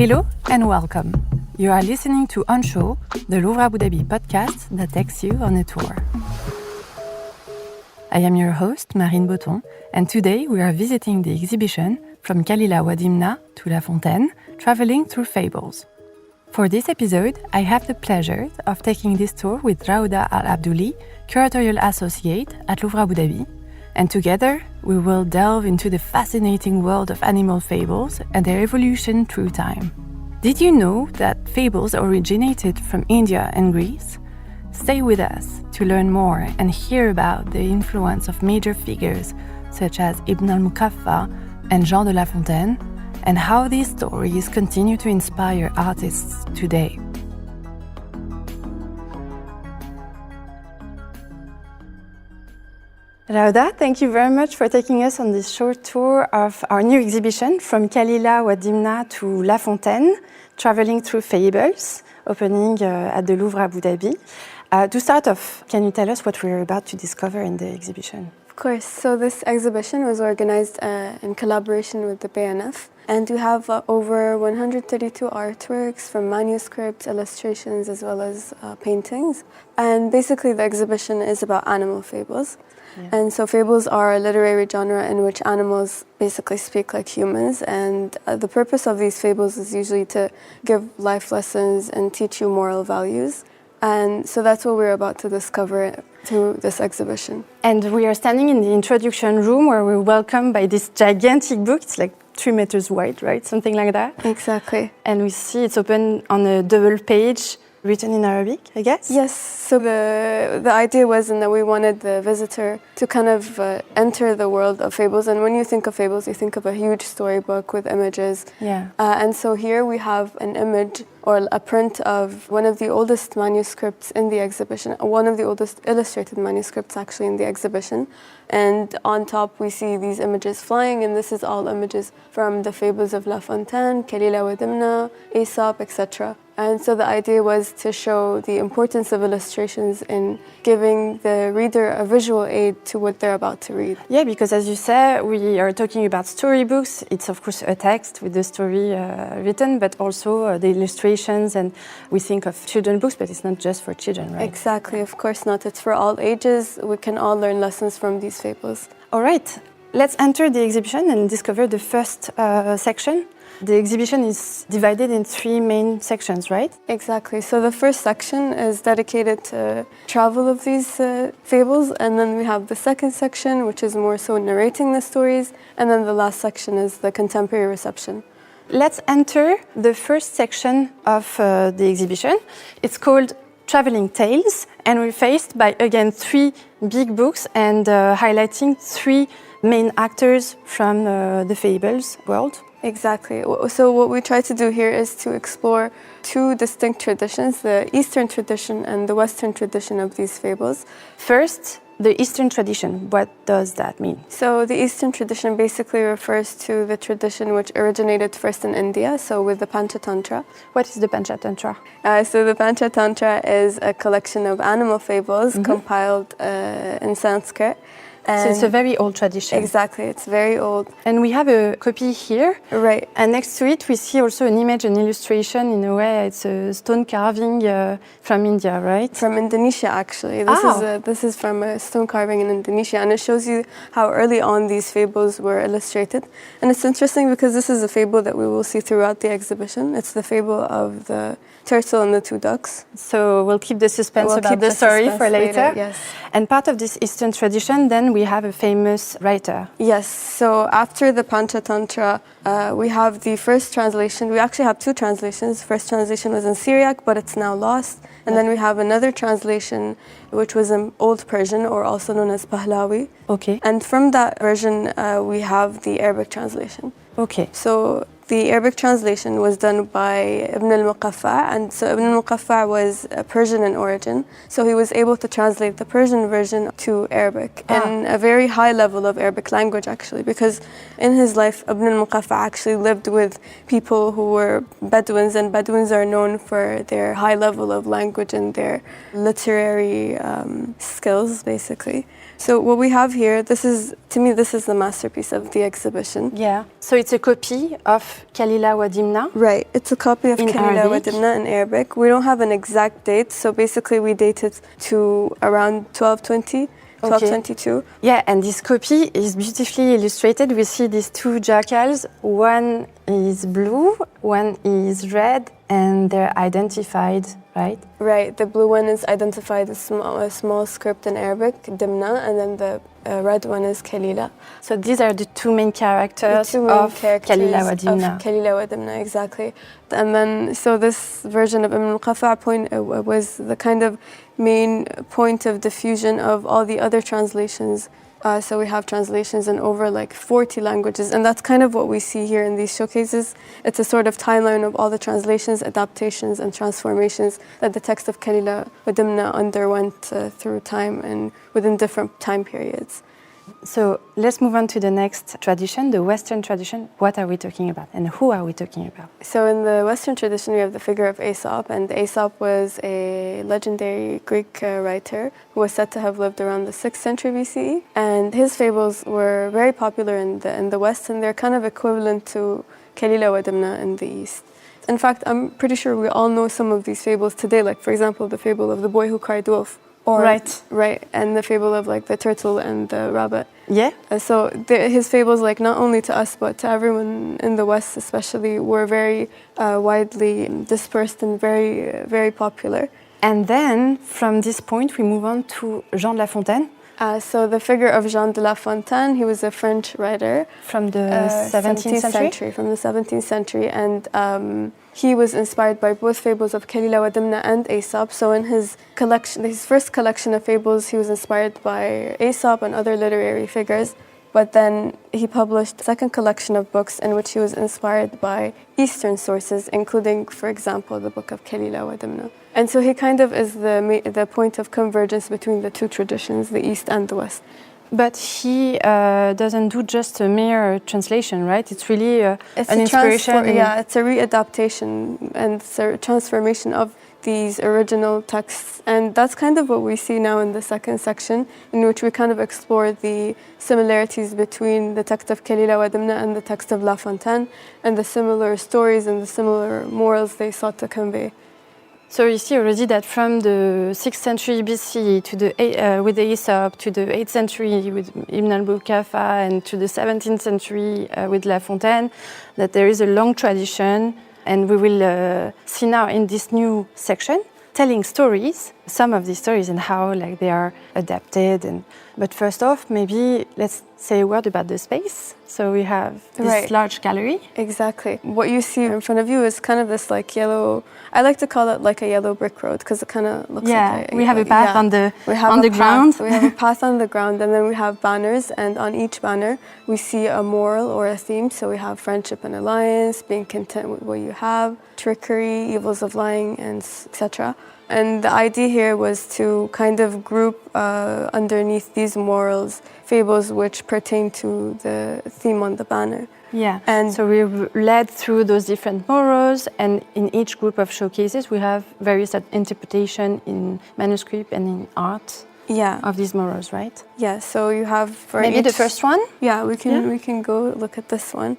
Hello and welcome. You are listening to On Show, the Louvre Abu Dhabi podcast that takes you on a tour. I am your host, Marine Botton, and today we are visiting the exhibition From Kalila wa Dimna to La Fontaine, traveling through Fables. For this episode, I have the pleasure of taking this tour with Rawdha AhmedAlAbdouli, Curatorial Assistant at Louvre Abu Dhabi, and together we will delve into the fascinating world of animal fables and their evolution through time. Did you know that fables originated from India and Greece? Stay with us to learn more and hear about the influence of major figures such as Ibn al-Muqaffa and Jean de La Fontaine, and how these stories continue to inspire artists today. Rawdha, thank you very much for taking us on this short tour of our new exhibition From Kalila wa Dimna to La Fontaine, traveling through Fables, opening at the Louvre Abu Dhabi. To start off, can you tell us what we're about to discover in the exhibition? Of course. So this exhibition was organized in collaboration with the BNF, and we have over 132 artworks from manuscripts, illustrations, as well as paintings. And basically the exhibition is about animal fables. Yeah. And so fables are a literary genre in which animals basically speak like humans, and the purpose of these fables is usually to give life lessons and teach you moral values. And so that's what we're about to discover through this exhibition. And we are standing in the introduction room where we're welcomed by this gigantic book. It's like 3 meters wide, right? Something like that. Exactly. And we see it's open on a double page, written in Arabic, I guess? Yes. So the idea was that we wanted the visitor to kind of enter the world of fables. And when you think of fables, you think of a huge storybook with images. Yeah. And so here we have an image or a print of one of the oldest manuscripts in the exhibition, one of the oldest illustrated manuscripts actually in the exhibition. And on top we see these images flying, and this is all images from the Fables of La Fontaine, Kalila wa Dimna, Aesop, etc. And so the idea was to show the importance of illustrations in giving the reader a visual aid to what they're about to read. Yeah, because as you said, we are talking about storybooks. It's of course a text with the story written, but also the illustrations, and we think of children's books, but it's not just for children, right? Exactly, of course not. It's for all ages. We can all learn lessons from these fables. All right, let's enter the exhibition and discover the first section. The exhibition is divided in 3 main sections, right? Exactly. So the first section is dedicated to travel of these fables, and then we have the second section, which is more so narrating the stories, and then the last section is the contemporary reception. Let's enter the first section of the exhibition. It's called Traveling Tales, and we're faced by, again, 3 big books and highlighting 3 main actors from the Fables world. Exactly. So what we try to do here is to explore 2 distinct traditions, the Eastern tradition and the Western tradition of these fables. First, the Eastern tradition. What does that mean? So the Eastern tradition basically refers to the tradition which originated first in India, so with the Panchatantra. What is the Panchatantra? So the Panchatantra is a collection of animal fables compiled in Sanskrit. So it's a very old tradition. Exactly, it's very old. And we have a copy here. Right. And next to it, we see also an image, an illustration. In a way, it's a stone carving from India, right? From Indonesia, actually. This is from a stone carving in Indonesia, and it shows you how early on these fables were illustrated. And it's interesting because this is a fable that we will see throughout the exhibition. It's the fable of the turtle and the 2 ducks. So we'll keep the suspense about the story for later. Yes. And part of this Eastern tradition, then we have a famous writer. Yes. So after the Panchatantra, we have the first translation. We actually have 2 translations. The first translation was in Syriac, but it's now lost. And then we have another translation, which was in Old Persian, or also known as Pahlavi. Okay. And from that version, we have the Arabic translation. Okay. So the Arabic translation was done by Ibn al-Muqaffa, and so Ibn al-Muqaffa was Persian in origin, so he was able to translate the Persian version to Arabic in a very high level of Arabic language, actually, because in his life Ibn al-Muqaffa actually lived with people who were Bedouins, and Bedouins are known for their high level of language and their literary skills, basically. So what we have here, this is the masterpiece of the exhibition. Yeah. So it's a copy of Kalila wa Dimna. Right. It's a copy of Kalila wa Arabic. Dimna in Arabic. We don't have an exact date, so basically we date it to around 1220. 1222. Yeah, and this copy is beautifully illustrated. We see these two jackals. One is blue, one is red, and they're identified, right? Right. The blue one is identified as a small script in Arabic, Dimna, and then the red one is Kalila. So these are the two main characters of Kalila wa Dimna. Kalila wa Dimna, exactly. And then, so this version of al-Muqaffa was the kind of main point of diffusion of all the other translations. So we have translations in over like 40 languages, and that's kind of what we see here in these showcases. It's a sort of timeline of all the translations, adaptations, and transformations that the text of Kalila wa Dimna underwent through time and within different time periods. So let's move on to the next tradition, the Western tradition. What are we talking about, and who are we talking about? So in the Western tradition, we have the figure of Aesop, and Aesop was a legendary Greek writer who was said to have lived around the 6th century BCE. And his fables were very popular in the West, and they're kind of equivalent to Kalila wa Dimna in the East. In fact, I'm pretty sure we all know some of these fables today, like, for example, the fable of the boy who cried wolf. Right, and the fable of like the turtle and the rabbit. Yeah. So his fables, like not only to us but to everyone in the West, especially, were very widely dispersed and very, very popular. And then from this point, we move on to Jean de La Fontaine. So the figure of Jean de La Fontaine, he was a French writer from the 17th century. From the 17th century, and he was inspired by both fables of Kalila wa Dimna and Aesop. So in his collection, his first collection of fables, he was inspired by Aesop and other literary figures. But then he published a second collection of books in which he was inspired by Eastern sources, including, for example, the book of Kalila wa Dimna. And so he kind of is the point of convergence between the two traditions, the East and the West. But he doesn't do just a mere translation, right? It's really an inspiration. It's a readaptation and it's a transformation of these original texts. And that's kind of what we see now in the second section, in which we kind of explore the similarities between the text of Kalila wa Dimna and the text of La Fontaine, and the similar stories and the similar morals they sought to convey. So you see already that from the 6th century BC to with the Aesop, to the 8th century with Ibn al-Muqaffa, and to the 17th century with La Fontaine, that there is a long tradition. And we will see now in this new section, telling stories, some of these stories and how they are adapted. But first off, maybe let's say a word about the space. So we have this large gallery. Exactly. What you see in front of you is kind of this yellow, I like to call it like a yellow brick road because it kind of looks like we have a path on the ground. We have a path on the ground, and then we have banners, and on each banner we see a moral or a theme. So we have friendship and alliance, being content with what you have, trickery, evils of lying, and etc. And the idea here was to kind of group underneath these morals fables which pertain to the theme on the banner. Yeah, and so we led through those different morals, and in each group of showcases we have various interpretation in manuscript and in art of these morals, right? Yeah, so you have maybe the first one? Yeah, we can go look at this one.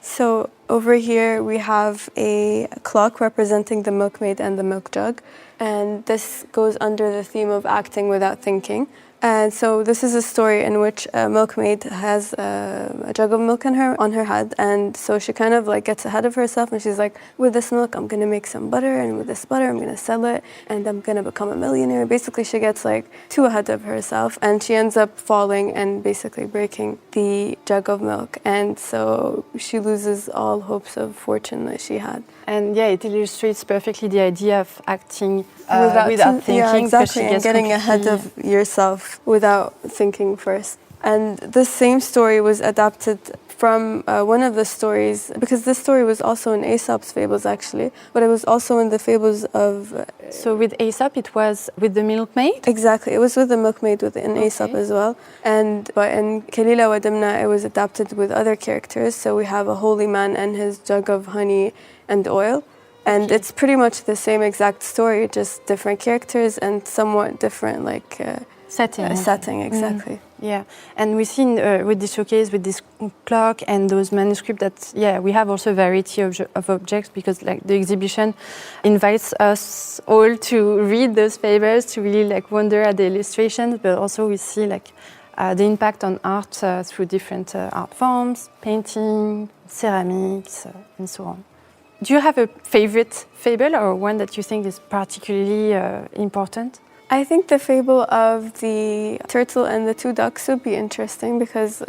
So over here we have a clock representing the milkmaid and the milk jug, and this goes under the theme of acting without thinking. And so this is a story in which a milkmaid has a jug of milk on her head, and so she kind of gets ahead of herself, and she's like, with this milk I'm gonna make some butter, and with this butter I'm gonna sell it, and I'm gonna become a millionaire. Basically she gets too ahead of herself, and she ends up falling and basically breaking the jug of milk, and so she loses all hopes of fortune that she had. And it illustrates perfectly the idea of acting without thinking. Yeah, exactly, and getting ahead of yourself without thinking first. And this same story was adapted from one of the stories, because this story was also in Aesop's fables actually, but it was also in the fables of... So with Aesop it was with the milkmaid? Exactly, it was with the milkmaid in Aesop as well. But in Kalila wa Dimna it was adapted with other characters, so we have a holy man and his jug of honey and oil. And it's pretty much the same exact story, just different characters and somewhat different setting, exactly. Yeah, and we've seen with this showcase, with this clock and those manuscripts that, we have also a variety of objects, because like the exhibition invites us all to read those fables, to really like wonder at the illustrations, but also we see like the impact on art through different art forms, painting, ceramics, and so on. Do you have a favorite fable or one that you think is particularly important? I think the fable of the turtle and the two ducks would be interesting, because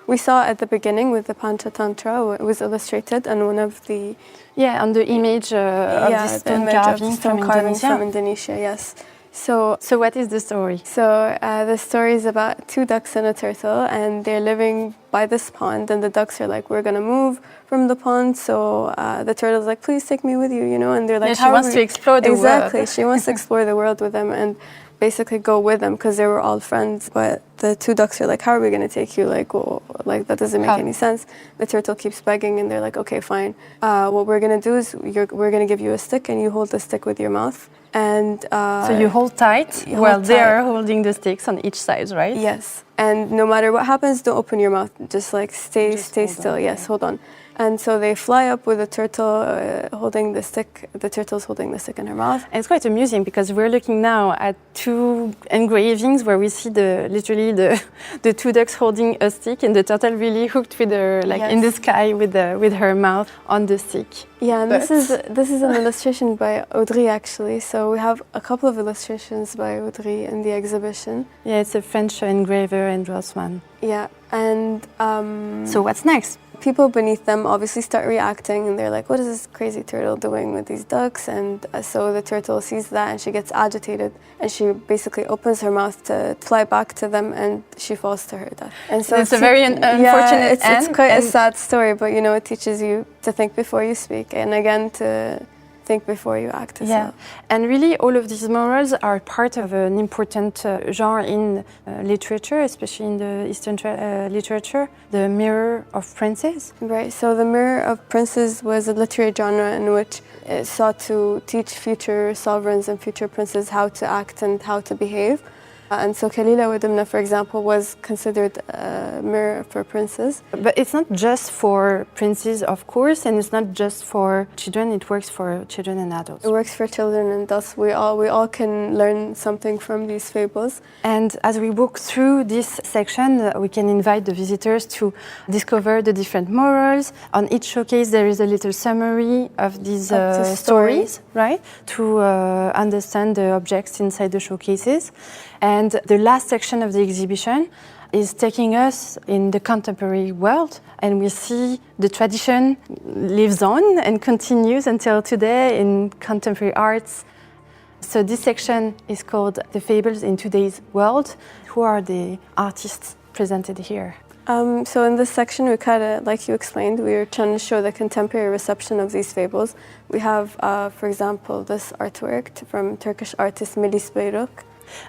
we saw at the beginning with the Panchatantra, it was illustrated, and one of the... Yeah, on the image of the stone carving from Indonesia, yes. So what is the story? So the story is about two ducks and a turtle, and they're living by this pond, and the ducks are like, we're going to move from the pond, so the turtle's like, please take me with you, you know, and they're like, yeah, she wants to explore the world. Exactly, she wants to explore the world with them and basically go with them, because they were all friends, but the two ducks are like, how are we going to take you? Like, well, like that doesn't make any sense. The turtle keeps begging, and they're like, okay, fine. What we're going to do is we're going to give you a stick, and you hold the stick with your mouth. And so you hold tight while they are holding the sticks on each side, right? Yes. And no matter what happens, don't open your mouth. Just like stay still. Yes, hold on. And so they fly up with the turtle holding the stick. The turtle's holding the stick in her mouth. And it's quite amusing, because we're looking now at two engravings where we see literally the two ducks holding a stick, and the turtle really hooked with her, in the sky with her mouth on the stick. Yeah, and this is an illustration by Audrey, actually. So we have a couple of illustrations by Audrey in the exhibition. Yeah, it's a French engraver and draftsman. Yeah, and so what's next? People beneath them obviously start reacting, and they're like, what is this crazy turtle doing with these ducks? And so the turtle sees that, and she gets agitated, and she basically opens her mouth to fly back to them, and she falls to her death. And so it's a very unfortunate end. It's quite a sad story, but you know, it teaches you to think before you speak, and again to think before you act as well. And really all of these morals are part of an important genre in literature, especially in the Eastern literature, the Mirror of Princes. Right, so the Mirror of Princes was a literary genre in which it sought to teach future sovereigns and future princes how to act and how to behave. And so Kalila wa Dimna, for example, was considered a mirror for princes. But it's not just for princes, of course, and it's not just for children. It works for children and adults. It works for children and adults. We all can learn something from these fables. And as we walk through this section, we can invite the visitors to discover the different morals. On each showcase, there is a little summary of these stories, right? To understand the objects inside the showcases. And the last section of the exhibition is taking us in the contemporary world, and we see the tradition lives on and continues until today in contemporary arts. So this section is called The Fables in Today's World. Who are the artists presented here? So in this section, we kind of, like you explained, we were trying to show the contemporary reception of these fables. We have, for example, this artwork from Turkish artist Melis Beyruk.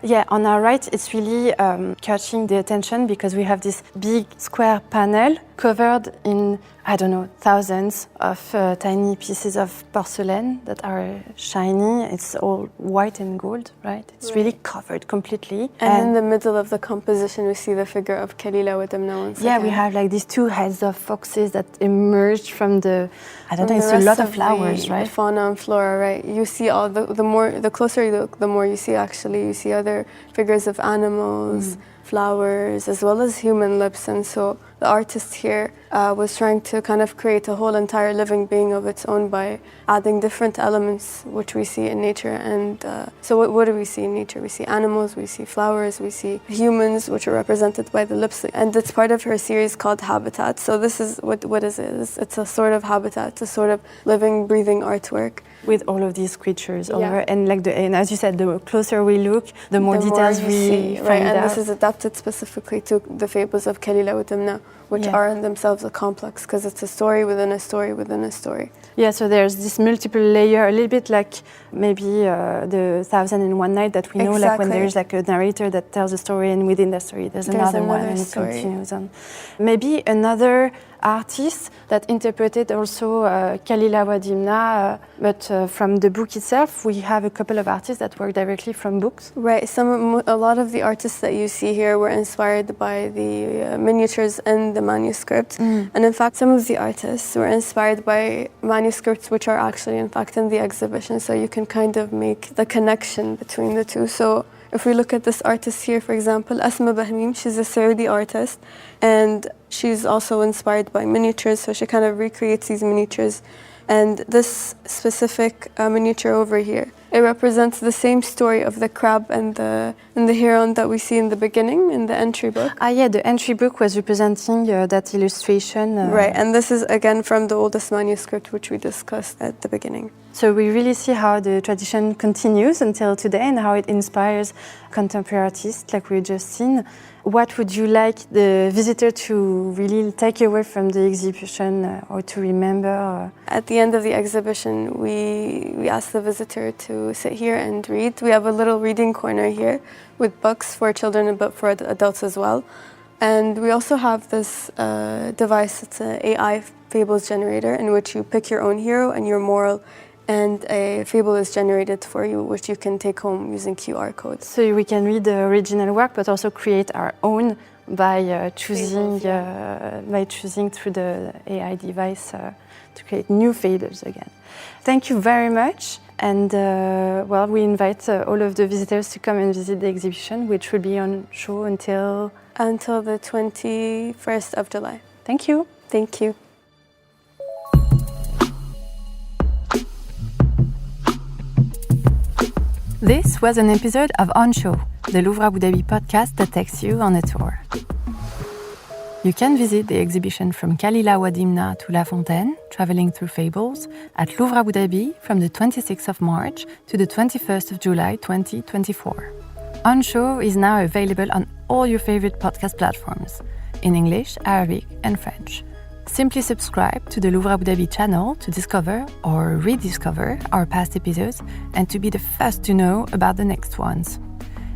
Yeah, on our right, it's really catching the attention because we have this big square panel covered in, I don't know, thousands of tiny pieces of porcelain that are shiny. It's all white and gold, right? It's really covered completely. And in the middle of the composition, we see the figure of Kalila wa Dimna. Yeah, we have like these two heads of foxes that emerged from the, I don't know, it's a lot of flowers, right? Fauna and flora, right? You see all the closer you look, the more you see actually. You see other figures of animals, flowers, as well as human lips. And so the artist here was trying to kind of create a whole entire living being of its own by adding different elements which we see in nature. And so what do we see in nature? We see animals, we see flowers, we see humans, which are represented by the lips. And it's part of her series called Habitat. So this is, what is it? It's a sort of habitat, it's a sort of living, breathing artwork. With all of these creatures over, and and as you said, the closer we look, the more details we see. find right, and out. this is adapted specifically to the fables of Kalila wa Dimna, which are in themselves a complex because it's a story within a story within a story. Yeah, so there's this multiple layer, a little bit like maybe the 1001 Night that we know, like when there's like a narrator that tells a story and within the story there's another one and it continues on. Maybe another artist that interpreted also Kalila wa Dimna, but from the book itself, we have a couple of artists that work directly from books. Right, a lot of the artists that you see here were inspired by the miniatures and the manuscript. And in fact, some of the artists were inspired by manuscripts which are actually in fact in the exhibition, so you can kind of make the connection between the two. So if we look at this artist here, for example, Asma Bahmim, she's a Saudi artist, and she's also inspired by miniatures, so she kind of recreates these miniatures. And this specific miniature over here, it represents the same story of the crab and the heron that we see in the beginning, in the entry book. Yeah, the entry book was representing that illustration. Right, and this is again from the oldest manuscript, which we discussed at the beginning. So we really see how the tradition continues until today and how it inspires contemporary artists like we've just seen. What would you like the visitor to really take away from the exhibition or to remember? At the end of the exhibition, we ask the visitor to sit here and read. We have a little reading corner here with books for children but for adults as well. And we also have this device, it's an AI Fables generator in which you pick your own hero and your moral, and a fable is generated for you, which you can take home using QR codes. So we can read the original work, but also create our own by choosing through the AI device to create new fables again. Thank you very much. And we invite all of the visitors to come and visit the exhibition, which will be on show until the 21st of July. Thank you. Thank you. This was an episode of On Show, the Louvre Abu Dhabi podcast that takes you on a tour. You can visit the exhibition from Kalila wa Dimna to La Fontaine, traveling through Fables, at Louvre Abu Dhabi from the 26th of March to the 21st of July 2024. On Show is now available on all your favorite podcast platforms, in English, Arabic, and French. Simply subscribe to the Louvre Abu Dhabi channel to discover or rediscover our past episodes and to be the first to know about the next ones.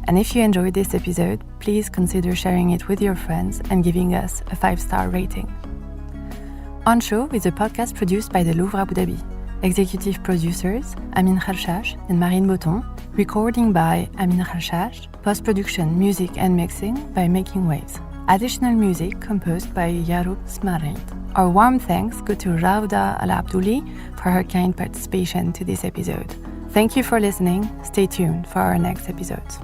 And if you enjoyed this episode, please consider sharing it with your friends and giving us a 5-star rating. On Show is a podcast produced by the Louvre Abu Dhabi. Executive producers Amine Kharchach and Botton. Recording by Amine Kharchach. Post-production, music and mixing by Making Waves. Additional music composed by Yarub Smarid. Our warm thanks go to Rawdha AhmedAlAbdouli for her kind participation to this episode. Thank you for listening. Stay tuned for our next episodes.